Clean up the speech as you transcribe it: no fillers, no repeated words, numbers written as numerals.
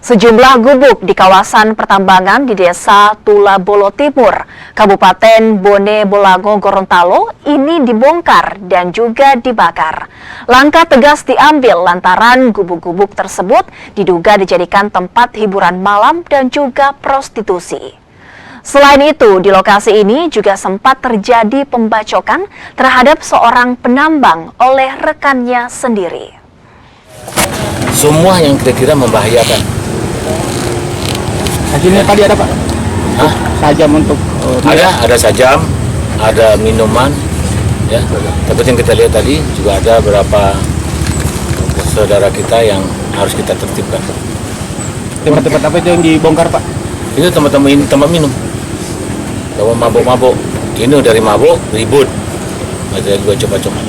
Sejumlah gubuk di kawasan pertambangan di Desa Tulabolo Timur, Kabupaten Bone Bolango, Gorontalo ini dibongkar dan juga dibakar. Langkah tegas diambil lantaran gubuk-gubuk tersebut diduga dijadikan tempat hiburan malam dan juga prostitusi. Selain itu, di lokasi ini juga sempat terjadi pembacokan terhadap seorang penambang oleh rekannya sendiri. Semua yang kira-kira membahayakan. Hasilnya tadi ada Pak? Hah? Sajam untuk Ada sajam, ada minuman, ya. Tapi yang kita lihat tadi juga ada beberapa saudara kita yang harus kita tertibkan. tempat-tempat apa itu yang dibongkar Pak? Itu tempat minum, tempat mabuk-mabuk. Ini dari mabuk ribut, ada juga coba-coba.